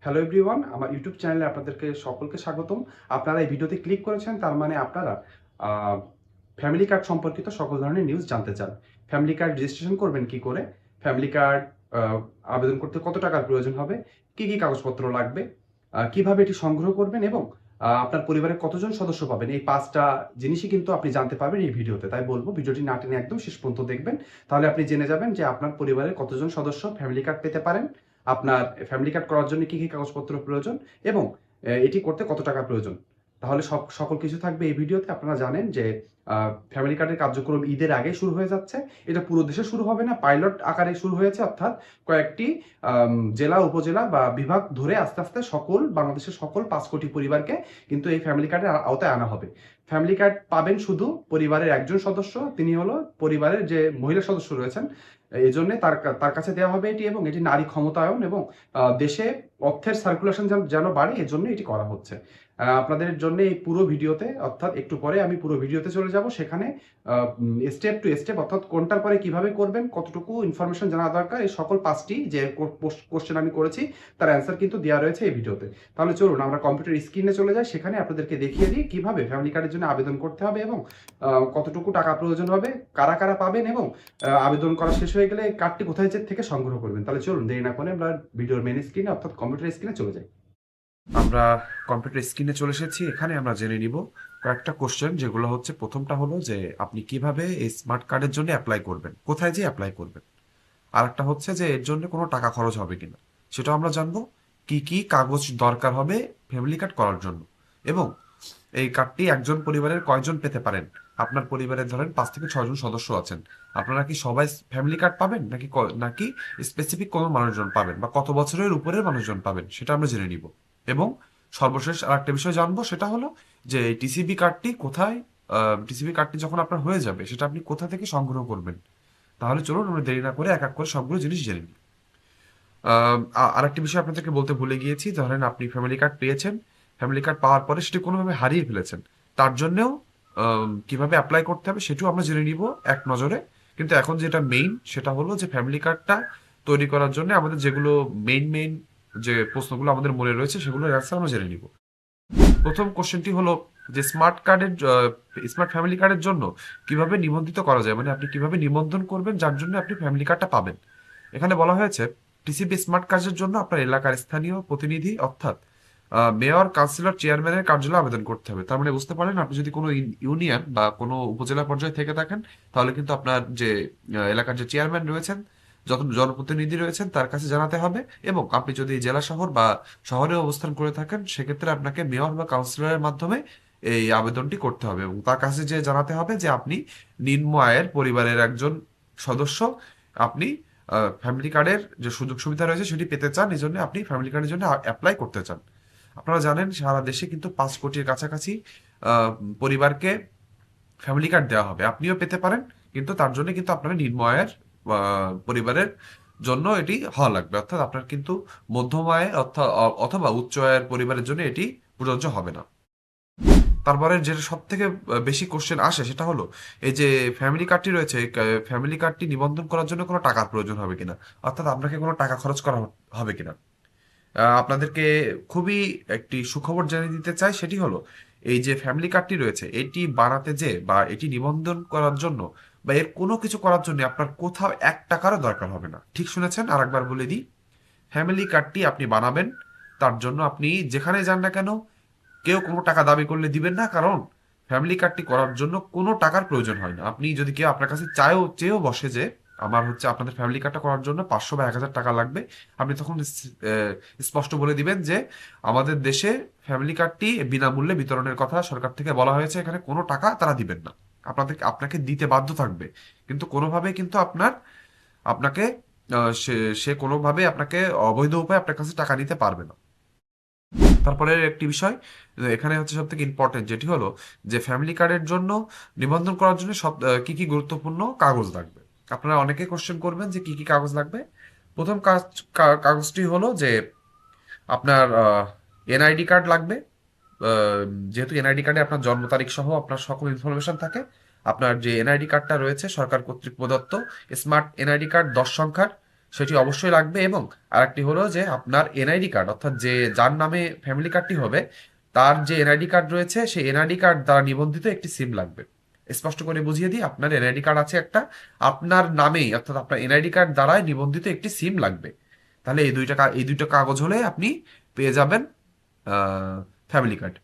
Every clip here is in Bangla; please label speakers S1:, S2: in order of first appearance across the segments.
S1: হ্যালো এভরিওয়ান, আমার ইউটিউব চ্যানেলে আপনাদেরকে সকলকে স্বাগতম। আপনারা এই ভিডিওতে ক্লিক করেছেন, তার মানে আপনারা আহ, ফ্যামিলি কার্ড সম্পর্কিত সকল ধরনের নিউজ জানতে চান। ফ্যামিলি কার্ড রেজিস্ট্রেশন করবেন কি করে, ফ্যামিলি কার্ড আবেদন করতে কত টাকার প্রয়োজন হবে, কি কি কাগজপত্র লাগবে, কিভাবে এটি সংগ্রহ করবেন এবং আপনার পরিবারে কতজন সদস্য পাবেন, এই 5টা জিনিসই কিন্তু আপনি জানতে পারবেন এই ভিডিওতে। তাই বলবো ভিডিওটি না টেনে একদম শেষ পর্যন্ত দেখবেন, তাহলে আপনি জেনে যাবেন যে আপনার পরিবারের কতজন সদস্য ফ্যামিলি কার্ড পেতে পারেন, আপনার ফ্যামিলি কার্ড করার জন্য কি কি কাগজপত্র প্রয়োজন এবং এটি করতে কত টাকা প্রয়োজন। তাহলে সকল কিছু থাকবে এই ভিডিওতে। আপনারা জানেন যে ফ্যামিলি কার্ডের কার্যক্রম ঈদের আগে শুরু হয়ে যাচ্ছে। এটা পুরো দেশে শুরু হবে না, পাইলট আকারে শুরু হয়েছে, অর্থাৎ কয়েকটি জেলা, উপজেলা বা বিভাগ ধরে আস্তে আস্তে বাংলাদেশের সকল 5 কোটি পরিবারকে কিন্তু এই ফ্যামিলি কার্ডের আওতায় আনা হবে। ফ্যামিলি কার্ড পাবেন শুধু পরিবারের একজন সদস্য, তিনি হলো পরিবারের যে মহিলা সদস্য রয়েছেন। এই জন্য তার তার কাছে দেওয়া হবে এটি, এবং এটি নারী ক্ষমতায়ন এবং দেশে অর্থের সার্কুলেশন যেন বাড়ে, এজন্য এটি করা হচ্ছে। আপনাদের জন্য এই পুরো ভিডিওতে, অর্থাৎ একটু পরে আমি পুরো ভিডিওতে চলে যাব, সেখানে স্টেপ টু স্টেপ, অর্থাৎ কোনটার পরে কিভাবে করবেন, কতটুকু ইনফরমেশন জানা দরকার, এই সকল 5টি যে কোশ্চেন আমি করেছি তার অ্যান্সার কিন্তু দেওয়া রয়েছে এই ভিডিওতে। তাহলে চলুন আমরা কম্পিউটার স্ক্রিনে চলে যাই, সেখানে আপনাদেরকে দেখিয়ে দিই কিভাবে ফ্যামিলি কার্ডের জন্য আবেদন করতে হবে এবং কতটুকু টাকা প্রয়োজন হবে, কারা কারা পাবেন এবং আবেদন করা শেষ হয়ে গেলে কার্ডটি কোথায় থেকে সংগ্রহ করবেন। তাহলে চলুন দেরি না করে আমরা ভিডিওর মেন স্ক্রিনে, অর্থাৎ কম্পিউটার স্ক্রিনে চলে যাই। আমরা কম্পিউটার স্ক্রিনে চলে এসেছি। এখানে আমরা জেনে নিব কয়েকটা কোশ্চেন, যেগুলো হচ্ছে, প্রথমটা হলো যে আপনি কিভাবে এই স্মার্ট কার্ডের জন্য অ্যাপ্লাই করবেন, কোথায় যে অ্যাপ্লাই করবেন। আর একটা হচ্ছে যে এর জন্য কোনো টাকা খরচ হবে কিনা, সেটাও আমরা জানবো। কি কি কাগজ দরকার হবে ফ্যামিলি কার্ড করার জন্য, এবং এই কার্ডটি একজন পরিবারের কয়জন পেতে পারেন। আপনার পরিবারের ধরেন 5 থেকে 6 জন সদস্য আছেন, আপনারা কি সবাই ফ্যামিলি কার্ড পাবেন নাকি নাকি স্পেসিফিক কোনো মানুষজন পাবেন, বা কত বছরের উপরের মানুষজন পাবেন, সেটা আমরা জেনে নিব। এবং সর্বশেষ আরেকটা বিষয় জানবো, সেটা হলো যে টিসিবি কার্ডটি কোথায়, টিসিবি কার্ডটি যখন আপনার হয়ে যাবে সেটা আপনি কোথা থেকে সংগ্রহ করবেন। তাহলে চলুন আমরা দেরি না করে এক এক করে সবগুলো জিনিস জেনে নিই। আরেকটি বিষয় আপনাদেরকে বলতে ভুলে গিয়েছি, ধরেন আপনি ফ্যামিলি কার্ড পেয়েছেন, ফ্যামিলি কার্ড পাওয়ার পরে সেটি কোনোভাবে হারিয়ে ফেলেছেন, তার জন্যও কিভাবে অ্যাপ্লাই করতে হবে সেটিও আমরা জেনে নিব এক নজরে। কিন্তু এখন যেটা মেইন, সেটা হলো যে ফ্যামিলি কার্ডটা তৈরি করার জন্য আমাদের যেগুলো মেইন যে প্রশ্নগুলো আমাদের মনে রয়েছে, সেগুলোর অ্যান্সার আমরা জেনে নিব। প্রথম কোশ্চেনটি হলো যে স্মার্ট ফ্যামিলি কার্ডের জন্য কিভাবে নিবন্ধিত করা যায়, মানে আপনি কিভাবে নিবন্ধন করবেন যার জন্য আপনি ফ্যামিলি কার্ডটা পাবেন। এখানে বলা হয়েছে টিসিবি স্মার্ট কার্ডের জন্য আপনার এলাকার স্থানীয় প্রতিনিধি, অর্থাৎ মেয়র, কাউন্সিলর, চেয়ারম্যানের কার্যালয়ে আবেদন করতে হবে। তার মানে বুঝতে পারেন, আপনি যদি কোনো ইউনিয়ন বা কোনো উপজেলা পর্যায়ে থেকে থাকেন, তাহলে কিন্তু আপনার যে এলাকার যে চেয়ারম্যান রয়েছেন, যত জনপ্রতিনিধি রয়েছেন, তার কাছে জানাতে হবে। এবং আপনি যদি জেলা শহর বা শহরে অবস্থান করে থাকেন, সেক্ষেত্রে আপনাকে মেয়র বা কাউন্সিলরের মাধ্যমে এই আবেদনটি করতে হবে, এবং তার কাছে যে জানাতে হবে যে আপনি নিম্ন আয়ের পরিবারের একজন সদস্য, আপনি ফ্যামিলি কার্ডের যে সুযোগ সুবিধা রয়েছে সেটি পেতে চান, এই জন্য আপনি ফ্যামিলি কার্ডের জন্য অ্যাপ্লাই করতে চান। আপনারা জানেন সারা দেশে কিন্তু 5 কোটির কাছাকাছি আহ, পরিবারকে ফ্যামিলি কার্ড দেওয়া হবে, আপনিও পেতে পারেন। কিন্তু তার জন্য কিন্তু আপনার নিম্ন আয়ের পরিবারের জন্য এটি হওয়া লাগবে, অর্থাৎ আপনার কিন্তু মধ্যম আয়ের অথবা উচ্চ আয়ের পরিবারের জন্য এটি প্রযোজ্য হবে না। তারপরে যেটা সব থেকে বেশি কোশ্চেন আসে, সেটা হলো এই যে ফ্যামিলি কার্ডটি রয়েছে, ফ্যামিলি কার্ডটি নিবন্ধন করার জন্য কোনো টাকার প্রয়োজন হবে কিনা, অর্থাৎ আপনাকে কোনো টাকা খরচ করা হবে কিনা। আপনাদেরকে খুবই একটি সুখবর জানিয়ে দিতে চাই, সেটি হলো এই যে ফ্যামিলি কার্ডটি রয়েছে, এটি বানাতে যে বা এটি নিবন্ধন করার জন্য বা এর কোনো কিছু করার জন্য আপনার কোথাও 1 টাকারও দরকার হবে না। ঠিক শুনেছেন, আরেকবার বলে দিই, ফ্যামিলি কার্ডটি আপনি বানাবেন, তার জন্য আপনি যেখানে যান না কেন, কেউ কোনো টাকা দাবি করলে দিবেন না, কারণ ফ্যামিলি কার্ডটি করার জন্য কোনো টাকার প্রয়োজন হয় না। আপনি যদি কেউ আপনার কাছে চেয়েও বসে যে আমার হচ্ছে আপনাদের ফ্যামিলি কার্ডটা করার জন্য 500 বা 1000 টাকা লাগবে, আপনি তখন স্পষ্ট বলে দিবেন যে আমাদের দেশে ফ্যামিলি কার্ডটি বিনামূল্যে বিতরণের কথা সরকার থেকে বলা হয়েছে, এখানে কোনো টাকা তারা দিবেন না, আপনাকে দিতে বাধ্য থাকবে। কিন্তু কোনোভাবে কিন্তু আপনাকে সে সে কোনোভাবে আপনাকে অবৈধ উপায়ে আপনার কাছে টাকা নিতে পারবে না। তারপরে একটি বিষয় এখানে হচ্ছে সব থেকে ইম্পর্টেন্ট, যেটি হলো যে ফ্যামিলি কার্ডের জন্য নিবন্ধন করার জন্য কি কি গুরুত্বপূর্ণ কাগজ লাগবে। আপনারা অনেকে কোশ্চেন করবেন যে কি কি কাগজ লাগবে। প্রথম কাগজটি হলো যে আপনার এনআইডি কার্ড লাগবে। যেহেতু এনআইডি কার্ডে আপনার জন্ম তারিখ সহ আপনার সকল ইনফরমেশন থাকে, আপনার যে এনআইডি কার্ডটা রয়েছে সরকার কর্তৃক প্রদত্ত স্মার্ট এনআইডি কার্ড 10 সংখ্যার,
S2: সেটি অবশ্যই লাগবে। এবং আরেকটি হলো যে আপনার এনআইডি কার্ড, অর্থাৎ যে যার নামে ফ্যামিলি কার্ডটি হবে তার যে এনআইডি কার্ড রয়েছে সেই এনআইডি কার্ড দ্বারা নিবন্ধিত একটি সিম লাগবে। স্পষ্ট করে বুঝিয়ে দিই, আপনার এনআইডি কার্ড আছে একটা, আপনার নামেই অর্থাৎ আপনার এনআইডি কার্ড দ্বারাই নিবন্ধিত একটি সিম লাগবে। তাহলে এই দুইটা কাগজ হলে আপনি পেয়ে যাবেন ফ্যামিলি কার্ড।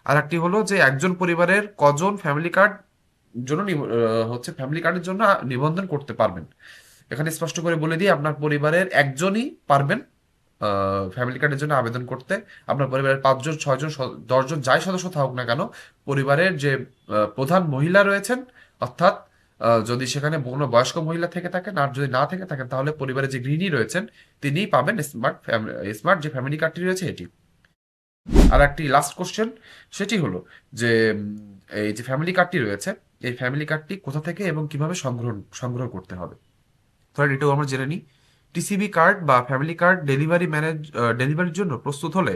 S2: আর একটি হলো যে একজন পরিবারের কজন ফ্যামিলি কার্ড জন্য হচ্ছে ফ্যামিলি কার্ডের জন্য নিবন্ধন করতে পারবেন। এখানে স্পষ্ট করে বলে দিই, আপনার পরিবারের একজনই পারবেন ফ্যামিলি কার্ডের জন্য আবেদন করতে। আপনার পরিবারের 5 জন, 6 জন, 10 জন যাই সদস্য থাকুক না কেন, পরিবারের যে প্রধান মহিলা রয়েছেন, অর্থাৎ যদি সেখানে কোনো বয়স্ক মহিলা থেকে থাকেন, আর যদি না থেকে থাকেন তাহলে পরিবারের যে গৃহিণী রয়েছেন তিনিই পাবেন স্মার্ট যে ফ্যামিলি কার্ডটি রয়েছে এটি। আর একটি লাস্ট কোশ্চেন, সেটি হলো যে এই যে ফ্যামিলি কার্ডটি রয়েছে, এই ফ্যামিলি কার্ডটি কোথা থেকে এবং কিভাবে সংগ্রহ করতে হবে। ধরেন এটাও আমরা জেনে নিই। টিসিবি কার্ড বা ফ্যামিলি কার্ড ডেলিভারির জন্য প্রস্তুত হলে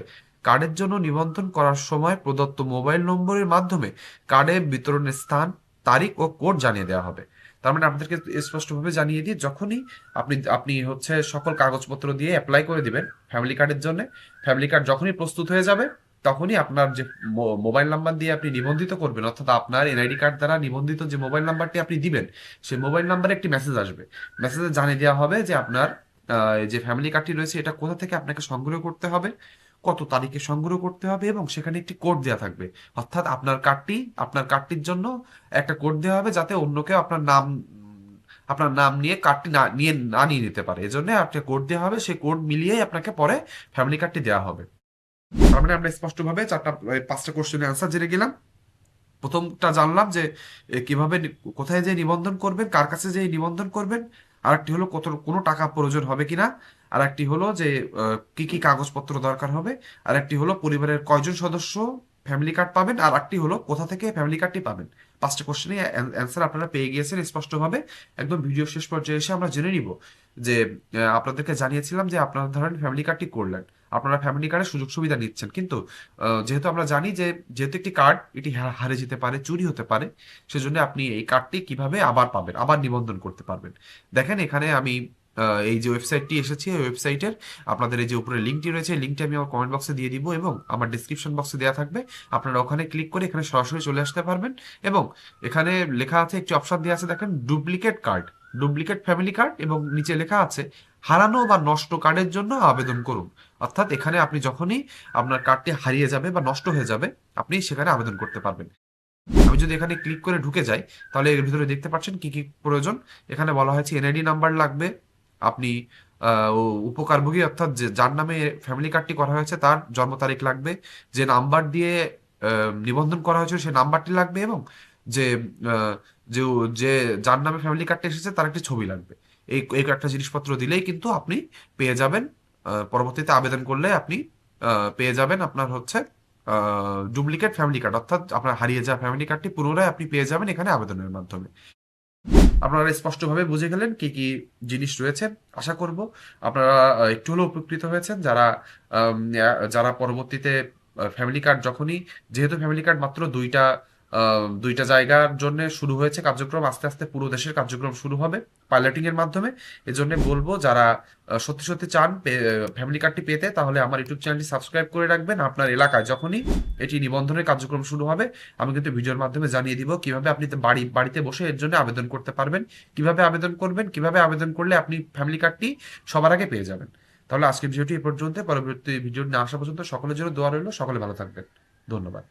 S2: কার্ডের জন্য নিবন্ধন করার সময় প্রদত্ত মোবাইল নম্বরের মাধ্যমে কার্ডের বিতরণের স্থান, তারিখ ও কোড জানিয়ে দেওয়া হবে। তার মানে আপনাদেরকে স্পষ্টভাবে জানিয়ে দিয়ে যখনই আপনি আপনি হচ্ছে সকল কাগজপত্র দিয়ে অ্যাপ্লাই করে দিবেন ফ্যামিলি কার্ডের জন্য, ফ্যামিলি কার্ড যখনই প্রস্তুত হয়ে যাবে তখনই আপনার যে মোবাইল নাম্বার দিয়ে আপনি নিবন্ধিত করবেন, অর্থাৎ আপনার এনআইডি কার্ড দ্বারা নিবন্ধিত যে মোবাইল নাম্বারটি আপনি দিবেন সেই মোবাইল নাম্বারে একটি মেসেজ আসবে। মেসেজে জানিয়ে দেওয়া হবে যে আপনার যে ফ্যামিলি কার্ডটি রয়েছে এটা কোথা থেকে আপনাকে সংগ্রহ করতে হবে, কত তারিখে সংগ্রহ করতে হবে, এবং সেখানে একটি কোড দেওয়া থাকবে। অর্থাৎ আপনার কার্ডটির জন্য একটা কোড দেওয়া হবে যাতে অন্য কেউ আপনার নাম নিয়ে কার্ডটি না নিয়ে নিতে পারে। এজন্য একটা কোড দেওয়া হবে, সেই কোড মিলিয়েই আপনাকে পরে ফ্যামিলি কার্ডটি দেওয়া হবে। তার মানে আমরা স্পষ্টভাবে 5টা কোশ্চেনের অ্যান্সার জেনে গেলাম। প্রথমটা জানলাম যে কিভাবে কোথায় যে নিবন্ধন করবেন, কার কাছে যে নিবন্ধন করবেন। আর একটি হলো কোনো টাকা প্রয়োজন হবে কিনা। আর একটি হলো যে কি কি কাগজপত্র দরকার হবে। আর একটি হলো পরিবারের কয়জন সদস্য ফ্যামিলি কার্ড পাবেন। আর একটি হলো কোথা থেকে ফ্যামিলি কার্ডটি পাবেন। 5টা কোশ্চেনে অ্যান্সার আপনারা পেয়ে গিয়েছেন স্পষ্টভাবে। একদম ভিডিও শেষ পর্যায়ে এসে আমরা জেনে নিব যে আপনাদেরকে জানিয়েছিলাম যে আপনারা ধরেন ফ্যামিলি কার্ডটি করলেন, আপনারা ফ্যামিলি কার্ডের সুযোগ সুবিধা নিচ্ছেন, কিন্তু যেহেতু আমরা জানি যে যেহেতু একটি কার্ড এটি হারিয়ে যেতে পারে, চুরি হতে পারে, সেজন্য আপনি এই কার্ডটি কিভাবে আবার পাবেন, আবার নিবন্ধন করতে পারবেন। দেখেন এখানে আমি এই যে ওয়েবসাইটটি এসেছি, এই ওয়েবসাইটের আপনাদের এই যে উপরে লিঙ্কটি রয়েছে, এই লিঙ্কটি আমি আমার কমেন্ট বক্সে দিয়ে দিব এবং আমার ডিসক্রিপশন বক্সে দেওয়া থাকবে। আপনারা ওখানে ক্লিক করে এখানে সরাসরি চলে আসতে পারবেন। এবং এখানে লেখা আছে, একটি অপশন দেওয়া আছে দেখেন, ডুপ্লিকেট ফ্যামিলি কার্ড, এবং নিচে লেখা আছে হারানো বা নষ্ট কার্ডের জন্য আবেদন করুন। অর্থাৎ এখানে আপনি যখনই আপনার কার্ডটি হারিয়ে যাবে বা নষ্ট হয়ে যাবে আপনি সেখানে আবেদন করতে পারবেন। আমি যদি এখানে ক্লিক করে ঢুকে যাই তাহলে এর ভিতরে দেখতে পাচ্ছেন কি কি প্রয়োজন। এখানে বলা হয়েছে এনআইডি নাম্বার লাগবে, আপনি উপকারভোগী অর্থাৎ যার নামে ফ্যামিলি কার্ডটি করা হয়েছে তার জন্ম তারিখ লাগবে, যে নাম্বার দিয়ে নিবন্ধন করা হয়েছে সেই নাম্বারটি লাগবে, এবং যে আহ, যে যে যার নামে ফ্যামিলি কার্ডটি এসেছে তার একটি ছবি লাগবে। এই একটা জিনিসপত্র দিলেই কিন্তু আপনি পেয়ে যাবেন, পরবর্তীতে আবেদন করলে আপনি পেয়ে যাবেন আপনার হচ্ছে ডুপ্লিকেট ফ্যামিলি কার্ড, অর্থাৎ আপনার হারিয়ে যাওয়া ফ্যামিলি কার্ডটি পুনরায় আপনি পেয়ে যাবেন এখানে আবেদনের মাধ্যমে। আপনারা স্পষ্টভাবে বুঝে গেলেন কি কি জিনিস রয়েছে। আশা করব আপনারা একটু হলেও উপকৃত হয়েছেন, যারা পরবর্তীতে ফ্যামিলি কার্ড যখনই, যেহেতু ফ্যামিলি কার্ড মাত্র দুইটা জায়গার জন্য শুরু হয়েছে কার্যক্রম, আস্তে আস্তে পুরো দেশের কার্যক্রম শুরু হবে পাইলটিং এর মাধ্যমে। এজন্য বলবো যারা সত্যি সত্যি চান ফ্যামিলি কার্ডটি পেতে, তাহলে আমার ইউটিউব চ্যানেলটি সাবস্ক্রাইব করে রাখবেন। আপনার এলাকায় যখনই এটি নিবন্ধনের কার্যক্রম শুরু হবে আমি কিন্তু ভিডিওর মাধ্যমে জানিয়ে দিব কিভাবে আপনি বাড়িতে বসে এর জন্য আবেদন করতে পারবেন, কিভাবে আবেদন করবেন, কিভাবে আবেদন করলে আপনি ফ্যামিলি কার্ডটি সবার আগে পেয়ে যাবেন। তাহলে আজকের ভিডিওটি এ পর্যন্ত, পরবর্তী ভিডিও নিয়ে আসা পর্যন্ত সকলের জন্য দোয়া রইল, সকলে ভালো থাকবেন। ধন্যবাদ।